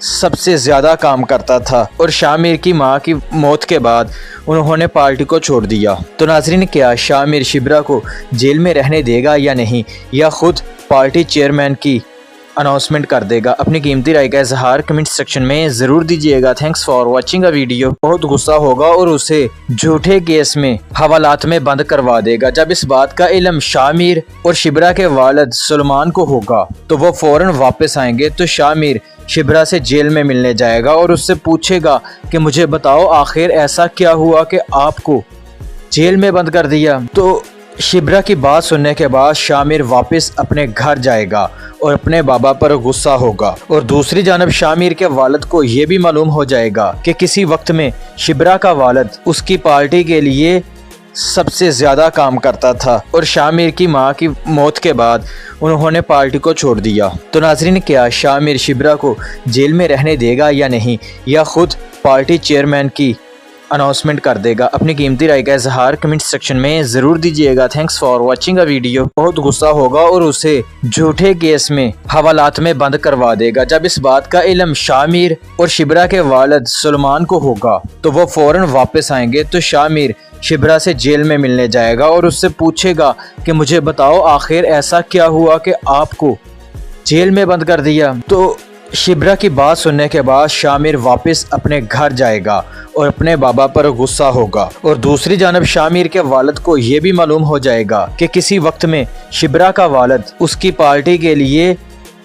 सबसे ज्यादा काम करता था और शामिर की मां की मौत के बाद उन्होंने पार्टी को छोड़ दिया। तो नाजरीन, क्या शामिर शिब्रा को जेल में रहने देगा या नहीं, या खुद पार्टी चेयरमैन की अनाउंसमेंट कर देगा? अपनी कीमती राय का इजहार कमेंट सेक्शन में ज़रूर दीजिएगा। Thanks for watching a video. बहुत गुस्सा होगा और उसे झूठे केस में हवालात में बंद करवा देगा। जब इस बात का इल्म शामिर और शिब्रा के वालिद सलमान को होगा तो वो फौरन वापस आएंगे। तो शामिर शिब्रा से जेल में मिलने जाएगा और उससे पूछेगा कि मुझे बताओ आखिर ऐसा क्या हुआ कि आपको जेल में बंद कर दिया। तो शिब्रा की बात सुनने के बाद शामिर वापस अपने घर जाएगा और अपने बाबा पर गुस्सा होगा। और दूसरी जानब शामिर के वालिद को ये भी मालूम हो जाएगा कि किसी वक्त में शिब्रा का वालिद उसकी पार्टी के लिए सबसे ज्यादा काम करता था और शामिर की मां की मौत के बाद उन्होंने पार्टी को छोड़ दिया। तो नाजरीन, क्या शामिर शिब्रा को जेल में रहने देगा या नहीं, या खुद पार्टी चेयरमैन की अनाउंसमेंट कर देगा? अपनी कीमती राय का इजहार कमेंट सेक्शन में ज़रूर दीजिएगा। Thanks for watching a video. बहुत गुस्सा होगा और उसे झूठे केस में हवालात में बंद करवा देगा। जब इस बात का इल्म शामिर और शिब्रा के वालिद सलमान को होगा तो वो फौरन वापस आएंगे। तो शामिर शिब्रा से जेल में मिलने जाएगा और उससे पूछेगा कि मुझे बताओ आखिर ऐसा क्या हुआ कि आपको जेल में बंद कर दिया। तो शिब्रा की बात सुनने के बाद शामिर वापस अपने घर जाएगा और अपने बाबा पर गुस्सा होगा। और दूसरी जानब शामिर के वालिद को ये भी मालूम हो जाएगा कि किसी वक्त में शिब्रा का वालिद उसकी पार्टी के लिए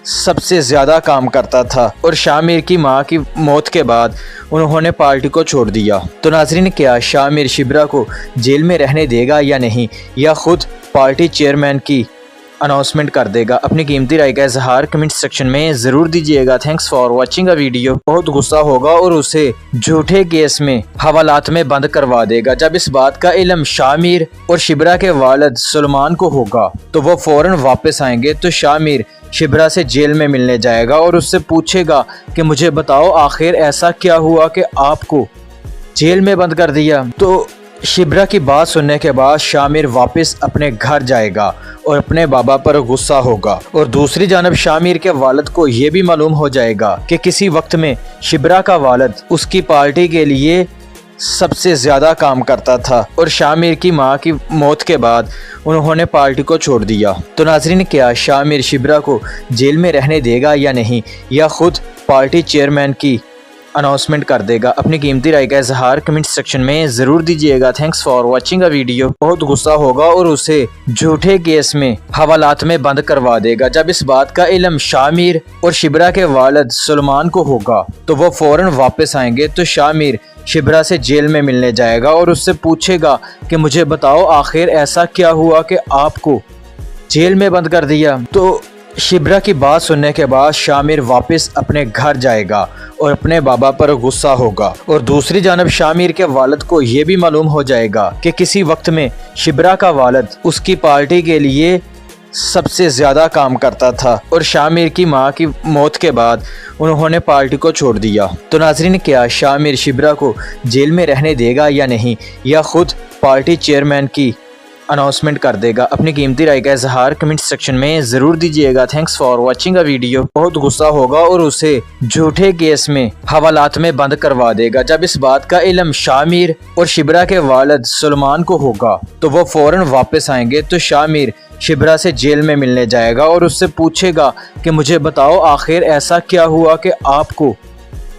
सबसे ज़्यादा काम करता था और शामिर की मां की मौत के बाद उन्होंने पार्टी को छोड़ दिया। तो नाज़रीन, क्या शामिर शिब्रा को जेल में रहने देगा या नहीं, या खुद पार्टी चेयरमैन की अनाउंसमेंट कर देगा? अपनी कीमती राय का इजहार कमेंट सेक्शन में ज़रूर दीजिएगा। Thanks for watching a video. बहुत गुस्सा होगा और उसे झूठे केस में हवालात में बंद करवा देगा। जब इस बात का इल्म शामिर और शिब्रा के वालिद सलमान को होगा तो वो फौरन वापस आएंगे। तो शामिर शिब्रा से जेल में मिलने जाएगा और उससे पूछेगा कि मुझे बताओ आखिर ऐसा क्या हुआ कि आपको जेल में बंद कर दिया। तो शिब्रा की बात सुनने के बाद शामिर वापस अपने घर जाएगा और अपने बाबा पर गुस्सा होगा। और दूसरी जानब शामिर के वालिद को ये भी मालूम हो जाएगा कि किसी वक्त में शिब्रा का वालिद उसकी पार्टी के लिए सबसे ज़्यादा काम करता था और शामिर की मां की मौत के बाद उन्होंने पार्टी को छोड़ दिया। तो नाज़रीन, क्या शामिर शिब्रा को जेल में रहने देगा या नहीं, या खुद पार्टी चेयरमैन की अनाउंसमेंट कर देगा? अपनी कीमती राय का इजहार कमेंट सेक्शन में ज़रूर दीजिएगा। Thanks for watching a video. बहुत गुस्सा होगा और उसे झूठे केस में हवालात में बंद करवा देगा। जब इस बात का इल्म शामिर और शिब्रा के वालिद सलमान को होगा तो वो फौरन वापस आएंगे। तो शामिर शिब्रा से जेल में मिलने जाएगा और उससे पूछेगा कि मुझे बताओ आखिर ऐसा क्या हुआ कि आपको जेल में बंद कर दिया। तो शिब्रा की बात सुनने के बाद शामिर वापस अपने घर जाएगा और अपने बाबा पर गुस्सा होगा। और दूसरी जानब शामिर के वालिद को ये भी मालूम हो जाएगा कि किसी वक्त में शिब्रा का वालिद उसकी पार्टी के लिए सबसे ज़्यादा काम करता था और शामिर की मां की मौत के बाद उन्होंने पार्टी को छोड़ दिया। तो नाज़रीन, क्या शामिर शिब्रा को जेल में रहने देगा या नहीं, या खुद पार्टी चेयरमैन की अनाउंसमेंट कर देगा? अपनी कीमती राय का इजहार कमेंट सेक्शन में ज़रूर दीजिएगा। Thanks for watching a video. बहुत गुस्सा होगा और उसे झूठे केस में हवालात में बंद करवा देगा। जब इस बात का इल्म शामिर और शिब्रा के वालिद सलमान को होगा तो वो फौरन वापस आएंगे। तो शामिर शिब्रा से जेल में मिलने जाएगा और उससे पूछेगा कि मुझे बताओ आखिर ऐसा क्या हुआ कि आपको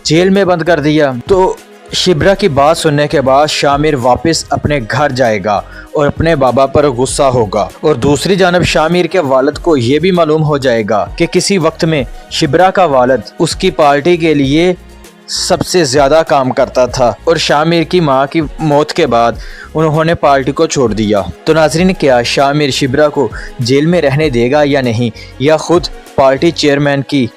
जेल में बंद कर दिया। तो शिब्रा की बात सुनने के बाद शामिर वापस अपने घर जाएगा और अपने बाबा पर गुस्सा होगा। और दूसरी जानब शामिर के वालिद को ये भी मालूम हो जाएगा कि किसी वक्त में शिब्रा का वालिद उसकी पार्टी के लिए सबसे ज़्यादा काम करता था और शामिर की मां की मौत के बाद उन्होंने पार्टी को छोड़ दिया। तो नाज़रीन, क्या शामिर शिब्रा को जेल में रहने देगा या नहीं, या खुद पार्टी चेयरमैन की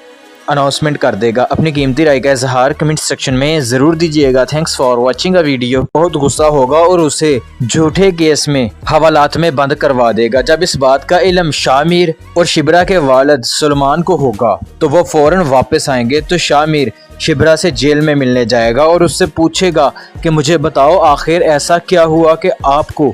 अनाउंसमेंट कर देगा? अपनी कीमती राय का इजहार कमेंट सेक्शन में ज़रूर दीजिएगा। Thanks for watching a video. बहुत गुस्सा होगा और उसे झूठे केस में हवालात में बंद करवा देगा। जब इस बात का इल्म शामिर और शिब्रा के वालिद सलमान को होगा तो वो फौरन वापस आएंगे। तो शामिर शिब्रा से जेल में मिलने जाएगा और उससे पूछेगा कि मुझे बताओ आखिर ऐसा क्या हुआ कि आपको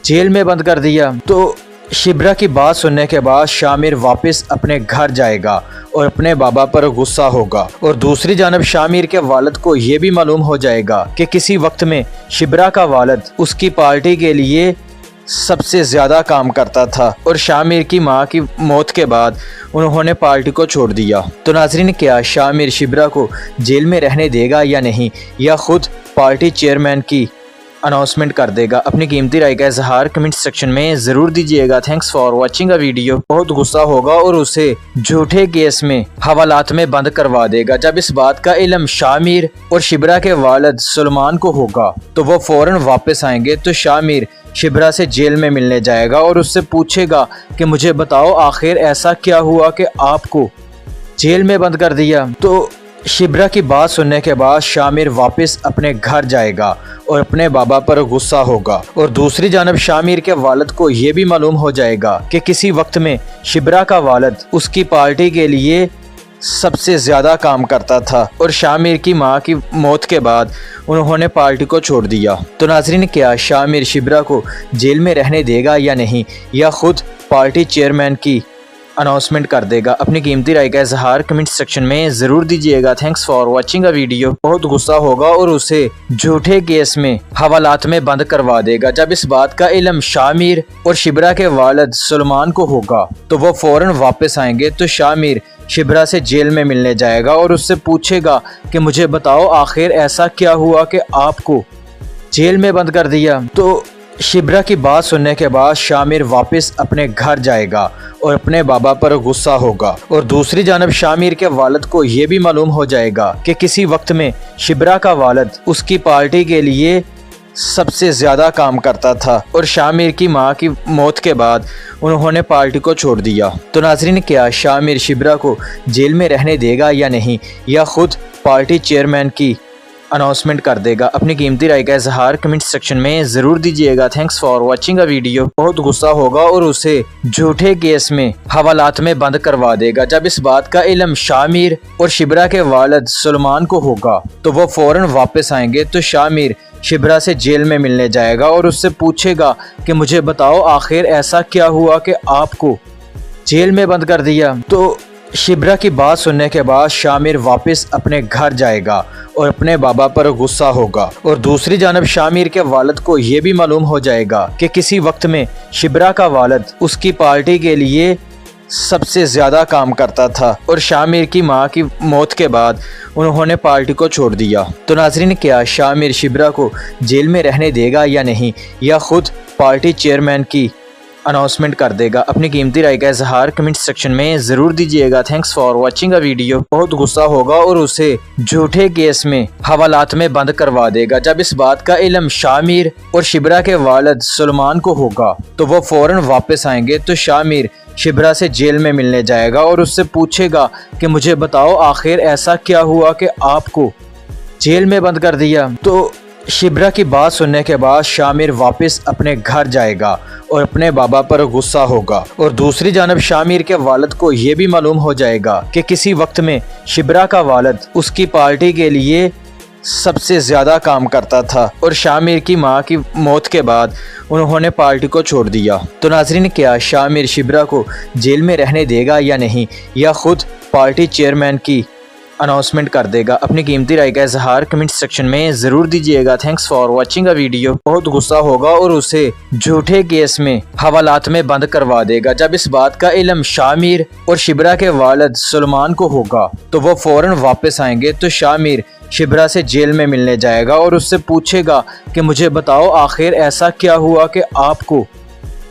जेल में बंद कर दिया। तो शिब्रा की बात सुनने के बाद शामिर वापस अपने घर जाएगा और अपने बाबा पर गुस्सा होगा। और दूसरी जानब शामिर के वालिद को ये भी मालूम हो जाएगा कि किसी वक्त में शिब्रा का वालिद उसकी पार्टी के लिए सबसे ज़्यादा काम करता था और शामिर की मां की मौत के बाद उन्होंने पार्टी को छोड़ दिया। तो नाज़रीन, क्या शामिर शिब्रा को जेल में रहने देगा या नहीं, या खुद पार्टी चेयरमैन की अनाउंसमेंट कर देगा? अपनी कीमती राय का इजहार कमेंट सेक्शन में ज़रूर दीजिएगा। Thanks for watching a video. बहुत गुस्सा होगा और उसे झूठे केस में हवालात में बंद करवा देगा। जब इस बात का इल्म शामिर और शिब्रा के वालिद सलमान को होगा तो वो फौरन वापस आएंगे। तो शामिर शिब्रा से जेल में मिलने जाएगा और उससे पूछेगा कि मुझे बताओ आखिर ऐसा क्या हुआ कि आपको जेल में बंद कर दिया। तो शिब्रा की बात सुनने के बाद शामिर वापस अपने घर जाएगा और अपने बाबा पर गुस्सा होगा। और दूसरी जानब शामिर के वालिद को ये भी मालूम हो जाएगा कि किसी वक्त में शिब्रा का वालिद उसकी पार्टी के लिए सबसे ज़्यादा काम करता था और शामिर की मां की मौत के बाद उन्होंने पार्टी को छोड़ दिया। तो नाज़रीन, क्या शामिर शिब्रा को जेल में रहने देगा या नहीं, या खुद पार्टी चेयरमैन की अनाउंसमेंट कर देगा। अपनी कीमती राय का इजहार कमेंट सेक्शन में जरूर दीजिएगा। Thanks for watching a video. बहुत गुस्सा होगा और उसे झूठे केस में हवालात में बंद करवा देगा। जब इस बात का इल्म शामिर और शिबरा के वालिद सुलेमान को होगा तो वो फौरन वापस आएंगे। तो शामिर शिबरा से जेल में मिलने जाएगा और उससे पूछेगा कि मुझे बताओ आखिर ऐसा क्या हुआ कि आपको जेल में बंद कर दिया। तो शिबरा की बात सुनने के बाद शामिर वापस अपने घर जाएगा और अपने बाबा पर गुस्सा होगा। और दूसरी जानब शामिर के वालिद को ये भी मालूम हो जाएगा कि किसी वक्त में शिबरा का वालिद उसकी पार्टी के लिए सबसे ज्यादा काम करता था और शामिर की मां की मौत के बाद उन्होंने पार्टी को छोड़ दिया। तो नाजरीन, क्या शामिर शिबरा को जेल में रहने देगा या नहीं, या खुद पार्टी चेयरमैन की अनाउंसमेंट कर देगा? अपनी कीमती राय का इजहार कमेंट सेक्शन में जरूर दीजिएगा। Thanks for watching a video. बहुत गुस्सा होगा और उसे झूठे केस में हवालात में बंद करवा देगा। जब इस बात का इल्म शामिर और शिबरा के वालिद सुलेमान को होगा तो वो फौरन वापस आएंगे। तो शामिर शिबरा से जेल में मिलने जाएगा और उससे पूछेगा कि मुझे बताओ आखिर ऐसा क्या हुआ कि आपको जेल में बंद कर दिया। तो शिबरा की बात सुनने के बाद शामिर वापस अपने घर जाएगा और अपने बाबा पर गुस्सा होगा। और दूसरी जानब शामिर के वालिद को ये भी मालूम हो जाएगा कि किसी वक्त में शिबरा का वालिद उसकी पार्टी के लिए सबसे ज्यादा काम करता था और शामिर की मां की मौत के बाद उन्होंने पार्टी को छोड़ दिया। तो नाजरीन, क्या शामिर शिबरा को जेल में रहने देगा या नहीं, या खुद पार्टी चेयरमैन की अनाउंसमेंट कर देगा? अपनी कीमती राय का इजहार कमेंट सेक्शन में जरूर दीजिएगा। Thanks for watching a video. बहुत गुस्सा होगा और उसे झूठे केस में हवालात में बंद करवा देगा। जब इस बात का इल्म शामिर और शिबरा के वालिद सुलेमान को होगा तो वो फौरन वापस आएंगे। तो शामिर शिबरा से जेल में मिलने जाएगा और उससे पूछेगा कि मुझे बताओ आखिर ऐसा क्या हुआ कि आपको जेल में बंद कर दिया। तो शिबरा की बात सुनने के बाद शामिर वापस अपने घर जाएगा और अपने बाबा पर गुस्सा होगा। और दूसरी जानब शामिर के वालिद को ये भी मालूम हो जाएगा कि किसी वक्त में शिबरा का वालिद उसकी पार्टी के लिए सबसे ज्यादा काम करता था और शामिर की मां की मौत के बाद उन्होंने पार्टी को छोड़ दिया। तो नाजरीन, क्या शामिर शिबरा को जेल में रहने देगा या नहीं, या खुद पार्टी चेयरमैन की अनाउंसमेंट कर देगा? अपनी कीमती राय का इजहार कमेंट सेक्शन में जरूर दीजिएगा। Thanks for watching a video. बहुत गुस्सा होगा और उसे झूठे केस में हवालात में बंद करवा देगा। जब इस बात का इल्म शामिर और शिबरा के वालिद सुलेमान को होगा तो वो फौरन वापस आएंगे। तो शामिर शिबरा से जेल में मिलने जाएगा और उससे पूछेगा कि मुझे बताओ आखिर ऐसा क्या हुआ कि आपको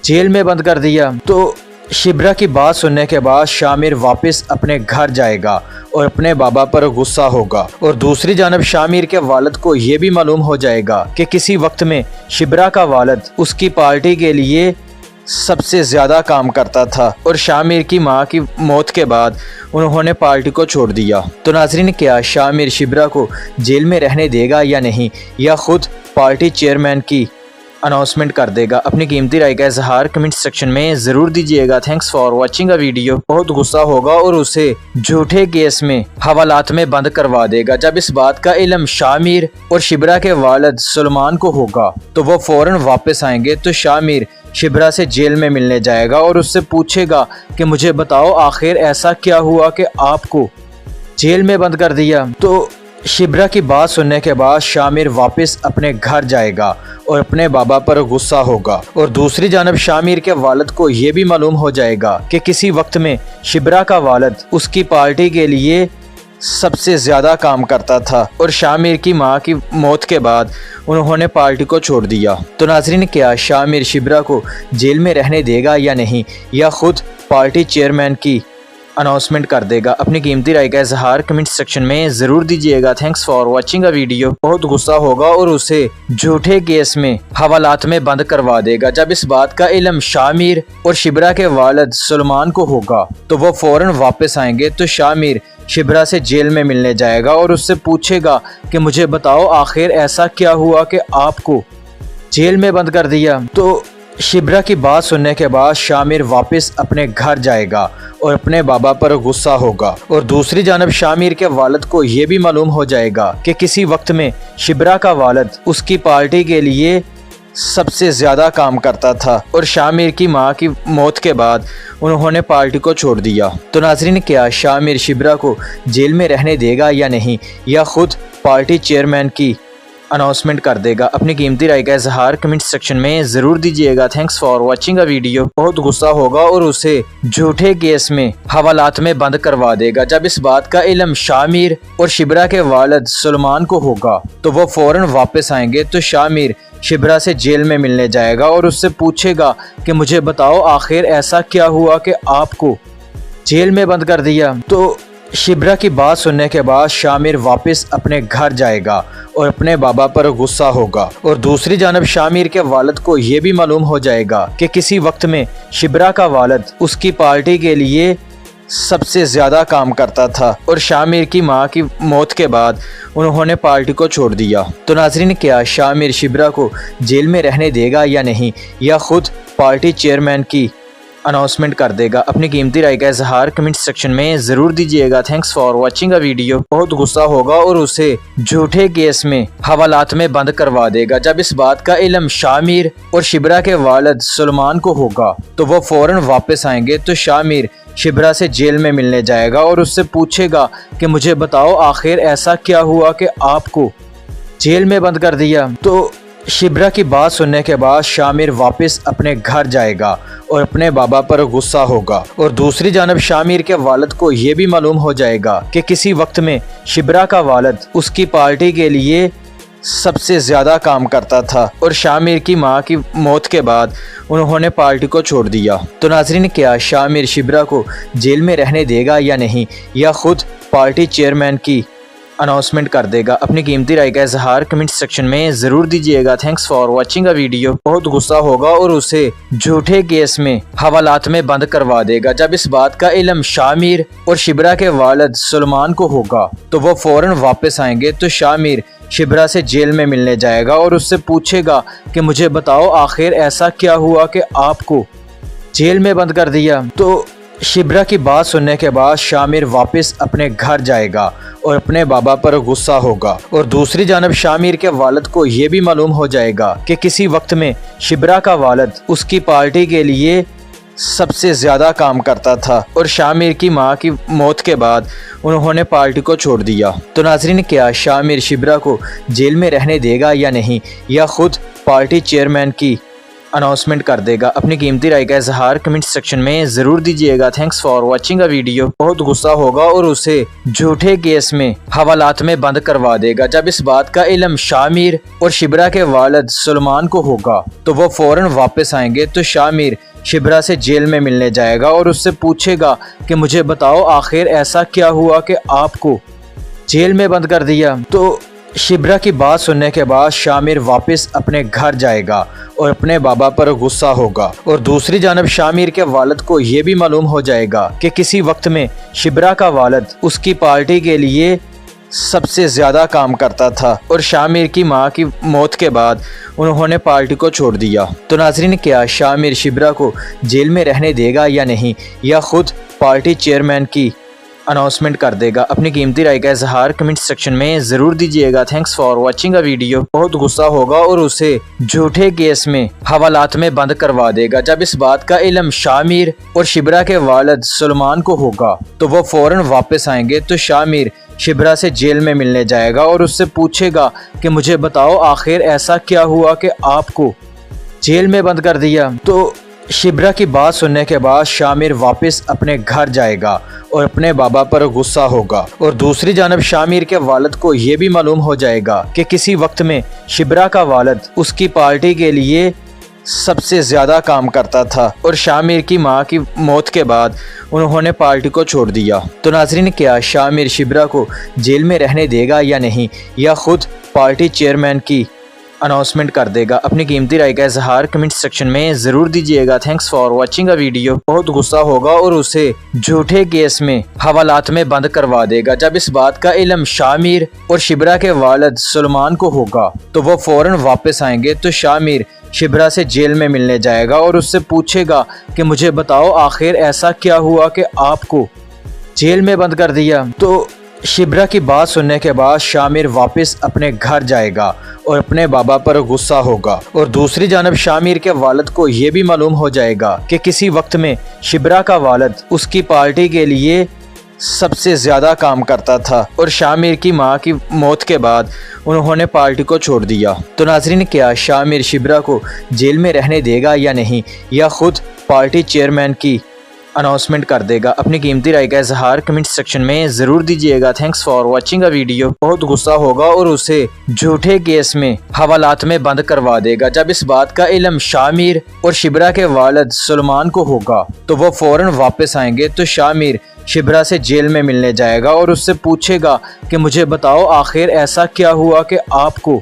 जेल में बंद कर दिया। तो शिबरा की बात सुनने के बाद शामिर वापस अपने घर जाएगा और अपने बाबा पर गुस्सा होगा। और दूसरी जानब शामिर के वालिद को ये भी मालूम हो जाएगा कि किसी वक्त में शिबरा का वालिद उसकी पार्टी के लिए सबसे ज्यादा काम करता था और शामिर की मां की मौत के बाद उन्होंने पार्टी को छोड़ दिया। तो नाजरीन, क्या शामिर शिबरा को जेल में रहने देगा या नहीं, या खुद पार्टी चेयरमैन की अनाउंसमेंट कर देगा? अपनी कीमती राय का इजहार कमेंट सेक्शन में जरूर दीजिएगा। Thanks for watching a video. बहुत गुस्सा होगा और उसे झूठे केस में हवालात में बंद करवा देगा। जब इस बात का इल्म शामिर और शिबरा के वालिद सुलेमान को होगा तो वो फौरन वापस आएंगे। तो शामिर शिबरा से जेल में मिलने जाएगा और उससे पूछेगा कि मुझे बताओ आखिर ऐसा क्या हुआ कि आपको जेल में बंद कर दिया। तो शिबरा की बात सुनने के बाद शामिर वापस अपने घर जाएगा और अपने बाबा पर गुस्सा होगा। और दूसरी जानब शामिर के वालिद को ये भी मालूम हो जाएगा कि किसी वक्त में शिबरा का वालिद उसकी पार्टी के लिए सबसे ज्यादा काम करता था और शामिर की मां की मौत के बाद उन्होंने पार्टी को छोड़ दिया। तो नाजरीन, क्या शामिर शिबरा को जेल में रहने देगा या नहीं, या खुद पार्टी चेयरमैन की अनाउंसमेंट कर देगा? अपनी कीमती राय का इजहार कमेंट सेक्शन में जरूर दीजिएगा। Thanks for watching a video. बहुत गुस्सा होगा और उसे झूठे केस में हवालात में बंद करवा देगा। जब इस बात का इल्म शामिर और शिबरा के वालिद सुलेमान को होगा तो वो फौरन वापस आएंगे। तो शामिर शिबरा से जेल में मिलने जाएगा और उससे पूछेगा कि मुझे बताओ आखिर ऐसा क्या हुआ कि आपको जेल में बंद कर दिया। तो शिबरा की बात सुनने के बाद शामिर वापस अपने घर जाएगा और अपने बाबा पर गुस्सा होगा। और दूसरी जानब शामिर के वालिद को ये भी मालूम हो जाएगा कि किसी वक्त में शिबरा का वालिद उसकी पार्टी के लिए सबसे ज्यादा काम करता था और शामिर की मां की मौत के बाद उन्होंने पार्टी को छोड़ दिया। तो नाजरीन, क्या शामिर शिब्रा को जेल में रहने देगा या नहीं, या खुद पार्टी चेयरमैन की अनाउंसमेंट कर देगा? अपनी कीमती राय का इजहार कमेंट सेक्शन में ज़रूर दीजिएगा। Thanks for watching a video. बहुत गुस्सा होगा और उसे झूठे केस में हवालात में बंद करवा देगा। जब इस बात का इल्म शामिर और शिब्रा के वालिद सलमान को होगा तो वो फौरन वापस आएंगे। तो शामिर शिब्रा से जेल में मिलने जाएगा और उससे पूछेगा कि मुझे बताओ आखिर ऐसा क्या हुआ कि आपको जेल में बंद कर दिया। तो शिब्रा की बात सुनने के बाद शामिर वापस अपने घर जाएगा और अपने बाबा पर गुस्सा होगा। और दूसरी जानब शामिर के वालिद को ये भी मालूम हो जाएगा कि किसी वक्त में शिब्रा का वालिद उसकी पार्टी के लिए सबसे ज्यादा काम करता था और शामिर की मां की मौत के बाद उन्होंने पार्टी को छोड़ दिया। तो नाजरीन, क्या शामिर शिब्रा को जेल में रहने देगा या नहीं, या खुद पार्टी चेयरमैन की अनाउंसमेंट कर देगा? अपनी कीमती राय का इजहार कमेंट सेक्शन में ज़रूर दीजिएगा। Thanks for watching a video. बहुत गुस्सा होगा और उसे झूठे केस में हवालात में बंद करवा देगा। जब इस बात का इल्म शामिर और शिब्रा के वालिद सलमान को होगा तो वो फौरन वापस आएंगे। तो शामिर शिब्रा से जेल में मिलने जाएगा और उससे पूछेगा कि मुझे बताओ आखिर ऐसा क्या हुआ कि आपको जेल में बंद कर दिया। तो शिब्रा की बात सुनने के बाद शामिर वापस अपने घर जाएगा और अपने बाबा पर गुस्सा होगा। और दूसरी जानब शामिर के वालिद को ये भी मालूम हो जाएगा कि किसी वक्त में शिब्रा का वालिद उसकी पार्टी के लिए सबसे ज्यादा काम करता था और शामिर की मां की मौत के बाद उन्होंने पार्टी को छोड़ दिया। तो नाजरीन, क्या शामिर शिब्रा को जेल में रहने देगा या नहीं, या खुद पार्टी चेयरमैन की अनाउंसमेंट कर देगा? अपनी कीमती राय का इजहार कमेंट सेक्शन में ज़रूर दीजिएगा। Thanks for watching a video. बहुत गुस्सा होगा और उसे झूठे केस में हवालात में बंद करवा देगा। जब इस बात का इल्म शामिर और शिब्रा के वालिद सलमान को होगा तो वो फौरन वापस आएंगे। तो शामिर शिब्रा से जेल में मिलने जाएगा और उससे पूछेगा कि मुझे बताओ आखिर ऐसा क्या हुआ कि आपको जेल में बंद कर दिया। तो शिब्रा की बात सुनने के बाद शामिर वापस अपने घर जाएगा और अपने बाबा पर गुस्सा होगा। और दूसरी जानब शामिर के वालिद को ये भी मालूम हो जाएगा कि किसी वक्त में शिब्रा का वालिद उसकी पार्टी के लिए सबसे ज्यादा काम करता था और शामिर की मां की मौत के बाद उन्होंने पार्टी को छोड़ दिया। तो नाजरीन, क्या शामिर शिब्रा को जेल में रहने देगा या नहीं, या खुद पार्टी चेयरमैन की अनाउंसमेंट कर देगा? अपनी कीमती राय का इजहार कमेंट सेक्शन में ज़रूर दीजिएगा। Thanks for watching a video. बहुत गुस्सा होगा और उसे झूठे केस में हवालात में बंद करवा देगा। जब इस बात का इल्म शामिर और शिब्रा के वालिद सलमान को होगा तो वो फौरन वापस आएंगे। तो शामिर शिब्रा से जेल में मिलने जाएगा और उससे पूछेगा कि मुझे बताओ आखिर ऐसा क्या हुआ कि आपको जेल में बंद कर दिया। तो शिब्रा की बात सुनने के बाद शामिर वापस अपने घर जाएगा और अपने बाबा पर गुस्सा होगा। और दूसरी जानब शामिर के वालिद को ये भी मालूम हो जाएगा कि किसी वक्त में शिब्रा का वालिद उसकी पार्टी के लिए सबसे ज्यादा काम करता था और शामिर की मां की मौत के बाद उन्होंने पार्टी को छोड़ दिया। तो नाजरीन, क्या शामिर शिब्रा को जेल में रहने देगा या नहीं, या खुद पार्टी चेयरमैन की अनाउंसमेंट कर देगा? अपनी कीमती राय का इजहार कमेंट सेक्शन में ज़रूर दीजिएगा। Thanks for watching a video. बहुत गुस्सा होगा और उसे झूठे केस में हवालात में बंद करवा देगा। जब इस बात का इल्म शामिर और शिब्रा के वालिद सलमान को होगा तो वो फौरन वापस आएंगे। तो शामिर शिब्रा से जेल में मिलने जाएगा और उससे पूछेगा कि मुझे बताओ आखिर ऐसा क्या हुआ कि आपको जेल में बंद कर दिया। तो शिब्रा की बात सुनने के बाद शामिर वापस अपने घर जाएगा और अपने बाबा पर गुस्सा होगा। और दूसरी जानब शामिर के वालिद को ये भी मालूम हो जाएगा कि किसी वक्त में शिब्रा का वालिद उसकी पार्टी के लिए सबसे ज्यादा काम करता था और शामिर की मां की मौत के बाद उन्होंने पार्टी को छोड़ दिया। तो नाजरीन, क्या शामिर शिब्रा को जेल में रहने देगा या नहीं, या खुद पार्टी चेयरमैन की अनाउंसमेंट कर देगा? अपनी कीमती राय का इजहार कमेंट सेक्शन में ज़रूर दीजिएगा। Thanks for watching a video. बहुत गुस्सा होगा और उसे झूठे केस में हवालात में बंद करवा देगा। जब इस बात का इल्म शामिर और शिब्रा के वालिद सलमान को होगा तो वो फौरन वापस आएंगे। तो शामिर शिब्रा से जेल में मिलने जाएगा और उससे पूछेगा कि मुझे बताओ आखिर ऐसा क्या हुआ कि आपको जेल में बंद कर दिया। तो शिब्रा की बात सुनने के बाद शामिर वापस अपने घर जाएगा और अपने बाबा पर गुस्सा होगा। और दूसरी जानब शामिर के वालिद को ये भी मालूम हो जाएगा कि किसी वक्त में शिब्रा का वालिद उसकी पार्टी के लिए सबसे ज़्यादा काम करता था और शामिर की मां की मौत के बाद उन्होंने पार्टी को छोड़ दिया। तो नाज़रीन, क्या शामिर शिब्रा को जेल में रहने देगा या नहीं, या खुद पार्टी चेयरमैन की अनाउंसमेंट कर देगा? अपनी कीमती राय का इजहार कमेंट सेक्शन में ज़रूर दीजिएगा। Thanks for watching a video. बहुत गुस्सा होगा और उसे झूठे केस में हवालात में बंद करवा देगा। जब इस बात का इल्म शामिर और शिब्रा के वालिद सलमान को होगा तो वो फौरन वापस आएंगे। तो शामिर शिब्रा से जेल में मिलने जाएगा और उससे पूछेगा कि मुझे बताओ आखिर ऐसा क्या हुआ कि आपको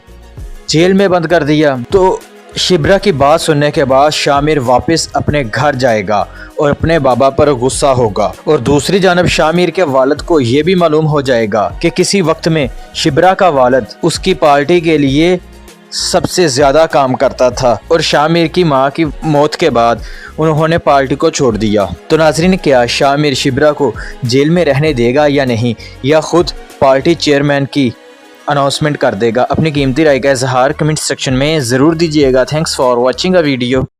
जेल में बंद कर दिया। तो शिब्रा की बात सुनने के बाद शामिर वापस अपने घर जाएगा और अपने बाबा पर गुस्सा होगा। और दूसरी जानब शामिर के वालिद को ये भी मालूम हो जाएगा कि किसी वक्त में शिब्रा का वालिद उसकी पार्टी के लिए सबसे ज़्यादा काम करता था और शामिर की मां की मौत के बाद उन्होंने पार्टी को छोड़ दिया। तो नाज़रीन, क्या शामिर शिब्रा को जेल में रहने देगा या नहीं, या खुद पार्टी चेयरमैन की अनाउंसमेंट कर देगा? अपनी कीमती राय का इजहार कमेंट सेक्शन में ज़रूर दीजिएगा। Thanks for watching a video.